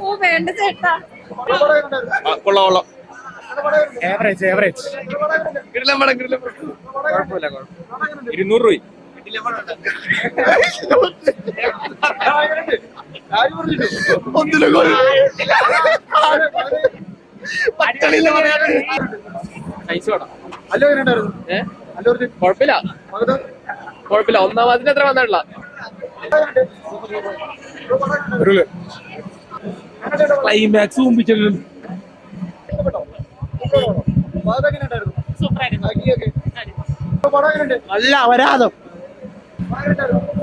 ഓ വേണ്ട ചേട്ടാ. കൊള്ളാം. Average average. കുഴപ്പമില്ല. 200 രൂപ. കുഴപ്പമില്ല. ഒന്നാം വാദത്തിന് എത്ര വന്നിട്ടുള്ള ക്ലൈമാക്സ് മുമ്പിച്ചിട്ടും നല്ല അപരാധം.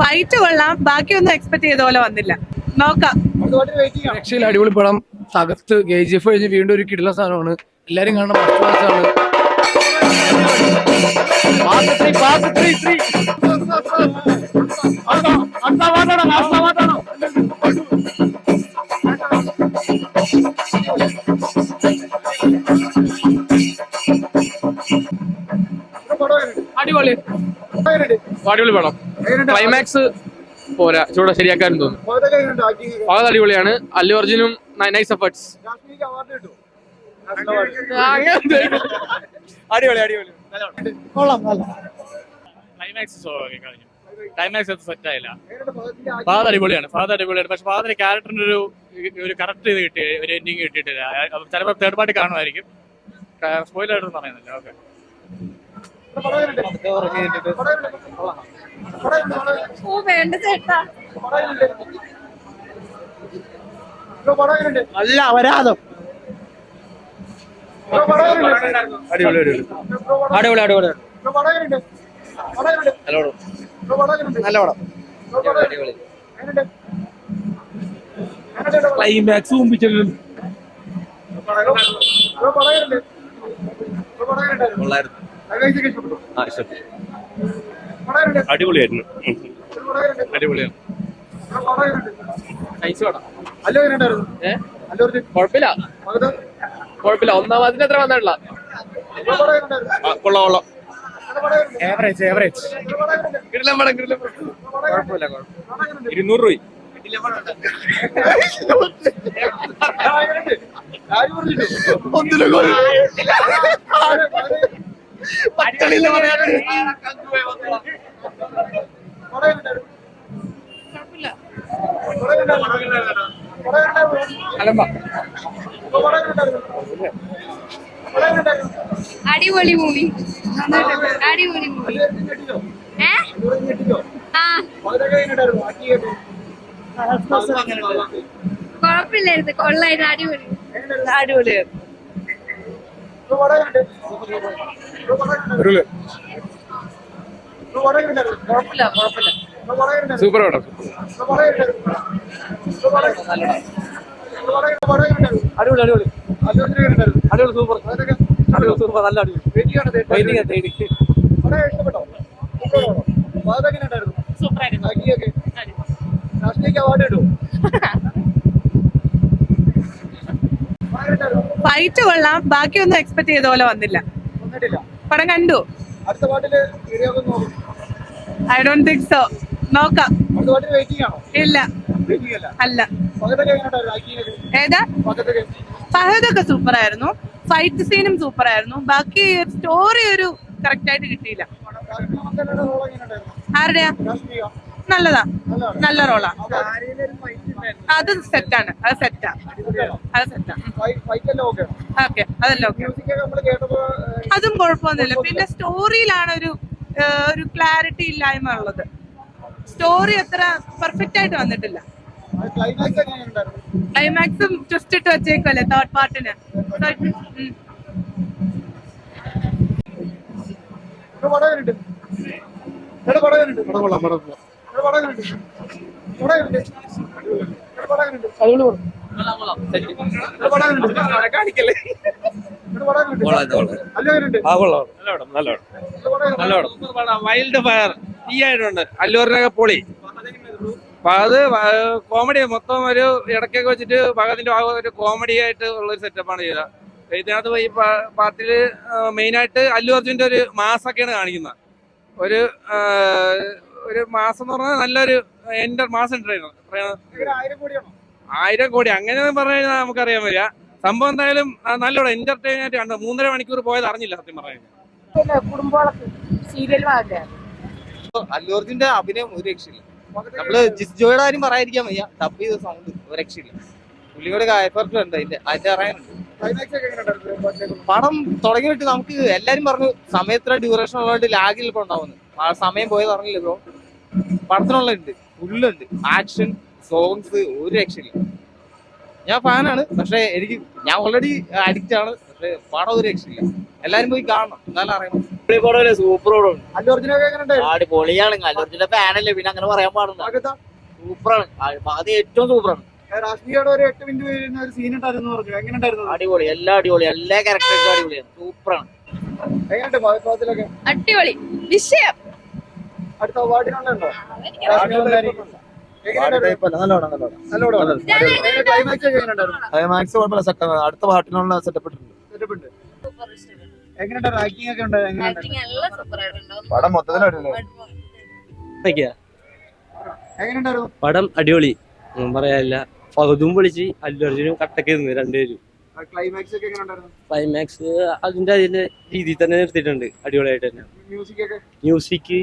ഫൈറ്റ് കൊള്ളാം, ബാക്കിയൊന്നും എക്സ്പെക്ട് ചെയ്ത പോലെ വന്നില്ല. നോക്കാം. രക്ഷയിൽ അടിപൊളി പടം. തകർത്ത് KGF കഴിഞ്ഞ് വീണ്ടും ഒരു കിടിലൻ സാധനമാണ്. എല്ലാരും കാണണം. അടിപൊളി പടം. ക്ലൈമാക്സ് പോരാ, ചൂടെ ശരിയാക്കാനും തോന്നുന്നു. അത് അടിപൊളിയാണ്. അല്ലു അർജുനും നൈസ് എഫേർട്സ്. ക്ലൈമാക്സ് സെറ്റ് ആയില്ല. ഫാദർ അടിപൊളിയാണ്. പക്ഷെ ഫാദറിന്റെ ക്യാരക്ടറിന് ഒരു കറക്റ്റ് ഇത് കിട്ടി, ഒരു എൻഡിങ് കിട്ടിയിട്ടില്ല. ചിലപ്പോൾ തേർഡ് പാർട്ടി കാണുമായിരിക്കും. സ്പോയിലർ ആയിട്ടൊന്നും പറയുന്നില്ല. ഓക്കെ. ഓ വേണ്ട ചേട്ടാ. നല്ല അപരാധം. ക്ലൈമാക്സ് മുമ്പിച്ചിട്ടും അടിപൊളിയായിരുന്നു. കുഴപ്പമില്ല. ഒന്നാം വാദത്തിന് എത്ര വന്നിട്ടുള്ള കൊള്ളാം. Average average. 200 രൂപ. അടിപൊളി മൂവി. അടിപൊളി മൂവി. കുഴപ്പമില്ലായിരുന്നു. കൊള്ളായിരുന്നു. അടിപൊളിയായിരുന്നു. സൂപ്പർ പടം. സൂപ്പർ നല്ല ഫൈറ്റ് കൊള്ളാം, ബാക്കിയൊന്നും എക്സ്പെക്ട് ചെയ്ത പോലെ വന്നില്ല. പടം കണ്ടു. I don't think so. നോക്കാം. ഇല്ല അല്ല. ഏതാ? ഫഹദൊക്കെ സൂപ്പർ ആയിരുന്നു. ഫൈറ്റ് സീനും സൂപ്പർ ആയിരുന്നു. ബാക്കി സ്റ്റോറി ഒരു കറക്റ്റ് ആയിട്ട് കിട്ടിയില്ല. ആരുടെയാ? നല്ലതാ, നല്ല റോളാ. അത് സെറ്റാണ്. ഓക്കെ, അതല്ല ഓക്കെ. അതും കുഴപ്പമൊന്നുമില്ല. പിന്നെ സ്റ്റോറിയിലാണ് ഒരു ക്ലാരിറ്റി ഇല്ലായ്മ ഉള്ളത്. സ്റ്റോറി അത്ര പെർഫെക്റ്റ് ആയിട്ട് വന്നിട്ടില്ല. ക്ലൈമാക്സും ട്വിസ്റ്റ് ഇട്ട് വെച്ചേക്കല്ലേ തേർഡ് പാർട്ടിന്. വൈൽഡ് ഫയർ തീയായിട്ടുണ്ട്. അല്ലൂരിനൊക്കെ പൊളി. അത് കോമഡി മൊത്തം ഒരു ഇടയ്ക്കൊക്കെ വെച്ചിട്ട് ഭഗത്തിന്റെ ഭാഗം ഒരു കോമഡി ആയിട്ട് ഉള്ളൊരു സെറ്റപ്പാണ് ചെയ്തത്. ഇതിനകത്ത് ഈ പാർട്ടിയില് മെയിനായിട്ട് അല്ലു അർജുന്റെ ഒരു മാസൊക്കെയാണ് കാണിക്കുന്നത്. ഒരു മാസം എന്ന് പറഞ്ഞാൽ നല്ലൊരു മാസം ട്രെയിനർ 1000 കോടി അങ്ങനെയൊന്നും പറഞ്ഞു കഴിഞ്ഞാൽ നമുക്കറിയാൻ വരിക. സംഭവം എന്തായാലും നല്ലോണം എന്റർടൈനായിട്ട് കണ്ടു. 3.5 മണിക്കൂർ പോയത് അറിഞ്ഞില്ല സത്യം പറഞ്ഞു അല്ലു അർജുന്റെ അഭിനയം ഒരു രക്ഷയില്ല. നമ്മള് ജിസ്ജോയുടെ കാര്യം പറയാതിരിക്കാൻ വയ്യ. ഡബ് ചെയ്ത സൗണ്ട് ഒരു രക്ഷയില്ല. പുള്ളിയുടെ എഫർട്ട് ഉണ്ട് അതിന്റെ അറിയാനുണ്ട്. പടം തുടങ്ങിയിട്ട് നമുക്ക് എല്ലാരും പറഞ്ഞു സമയത്ര ഡ്യൂറേഷൻ ഉള്ളതായിട്ട് ലാഗ് ചിലപ്പോ ഉണ്ടാവുന്നത്. സമയം പോയത് അറിഞ്ഞില്ല ബ്രോ. പടത്തിനുള്ള ഉണ്ട്, ഫുള്ളുണ്ട്, ആക്ഷൻ, സോങ്സ് ഒരു രക്ഷയില്ല. ഞാൻ ഫാനാണ്, പക്ഷെ ഞാൻ ഓൾറെഡി അഡിക്റ്റ് ആണ്. പക്ഷെ പടം ഒരു രക്ഷയില്ല. എല്ലാരും പോയി കാണണം, എന്നാലും അറിയണം. സൂപ്പർ അല്ലു അർജുനൊക്കെ പൊളിയാണ്. അല്ലു അർജുന്റെ ഫാനല്ലേ, പിന്നെ അങ്ങനെ പറയാൻ പാടില്ല. സൂപ്പറാണ്, അത് ഏറ്റവും സൂപ്പറാണ്. രാഷ്ട്രീയയുടെ ഒരു 8 മിനിറ്റ് വരുന്ന ഒരു സീൻ ഉണ്ടായിരുന്നു പറഞ്ഞു. എങ്ങനെ ഉണ്ടായിരുന്നു? അടിപൊളി, എല്ലാം അടിപൊളി, എല്ലാ ക്യാരക്ടേഴ്സും അടിപൊളിയാണ്, സൂപ്പറാണ്. എങ്ങനെയുണ്ട് ഭാഗത്തിലൊക്കെ? അടിപൊളി വിഷയം. അടുത്ത അവാർഡിനുണ്ടോ? ക്ലൈമാക്സ് കുഴപ്പമില്ല, അടുത്ത പാട്ടിനുള്ള സെറ്റപ്പ് ഇട്ടുണ്ട്. എങ്ങനെയുണ്ട്? റാങ്കിങ് ഒക്കെ ഉണ്ട്? പടം മൊത്തത്തിലായിട്ടില്ലേ? എങ്ങനെയുണ്ടായിരുന്നു പടം? അടിപൊളി, ഒന്നും പറയാനില്ല. ഫഹദും പൊളിച്ച് അല്ലു അർജുനും കട്ടക്ക് നിന്ന് രണ്ടുപേരും. ക്ലൈമാക്സ് ഒക്കെ എങ്ങനെയുണ്ടായിരുന്നു? ക്ലൈമാക്സ് അതിന്റെ രീതിയിൽ തന്നെ നിർത്തിയിട്ടുണ്ട്, അടിപൊളിയായിട്ട് തന്നെ. മ്യൂസിക് ഒക്കെ മ്യൂസിക്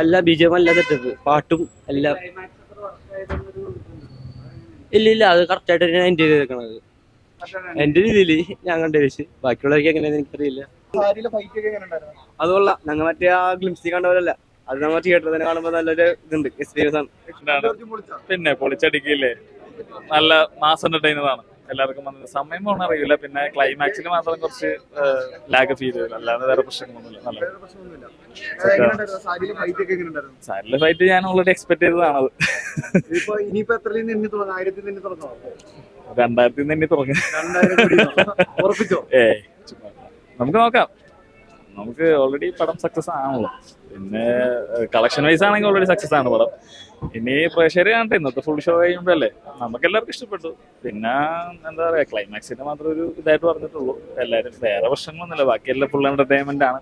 അല്ല, ബിജിഎം അല്ല, സെറ്റപ്പ് പാട്ടും എല്ലാം. ഇല്ല അത് കറക്റ്റ് ആയിട്ട് ഞാൻ എൻജോയ് ചെയ്തേക്കണത് എന്റെ രീതിയിൽ ഞാൻ കണ്ട വെച്ച്. ബാക്കിയുള്ളവർക്ക് എങ്ങനെയാന്ന് എനിക്കറിയില്ല. സാരിയിലെ ഫൈറ്റ് ഒക്കെ എങ്ങനെയുണ്ടായിരുന്നു? അതുകൊള്ള ഞങ്ങൾ മറ്റേ ആ ഗ്ലിംസി കണ്ടവരല്ല, അത് നമ്മൾ തിയേറ്ററിൽ തന്നെ കാണുമ്പോൾ നല്ലൊരു ഇതുണ്ട്, എക്സ്പീരിയൻസ് ആണ്. പിന്നെ പൊളിച്ചടിക്കില്ലേ, നല്ല മാസ് എന്റർടൈനർ ആണ്. എല്ലാവർക്കും വന്നത് സമയം പോകണം അറിയില്ല. പിന്നെ ക്ലൈമാക്സിൽ മാത്രം കുറച്ച് ലാഗ് ഫീൽ ചെയ്തു, അല്ലാതെ വേറെ പ്രശ്നങ്ങളൊന്നുമില്ല. നല്ല സാരിലെ ഫൈറ്റ് ഞാൻ ഓൾറെഡി എക്സ്പെക്ട് ചെയ്തതാണത്. 2000 തന്നെ തുടങ്ങി. നമുക്ക് നോക്കാം. നമുക്ക് ഓൾറെഡി പടം സക്സസ് ആണല്ലോ. പിന്നെ കളക്ഷൻ വൈസ് ആണെങ്കിൽ ഓൾറെഡി സക്സസ് ആണ് പടം. ഇനി പ്രേക്ഷകര് കാണട്ടെ. ഇന്നത്തെ ഫുൾ ഷോ കഴിയുമ്പോഴല്ലേ നമുക്ക് എല്ലാവർക്കും ഇഷ്ടപ്പെട്ടു. പിന്നെ എന്താ പറയാ, ക്ലൈമാക്സിന്റെ മാത്രം ഒരു ഇതായിട്ട് പറഞ്ഞിട്ടുള്ളൂ. എല്ലാവരും വേറെ പ്രശ്നങ്ങളൊന്നുമില്ല, ബാക്കിയെല്ലാം ഫുൾ എന്റർടൈൻമെന്റ് ആണ്.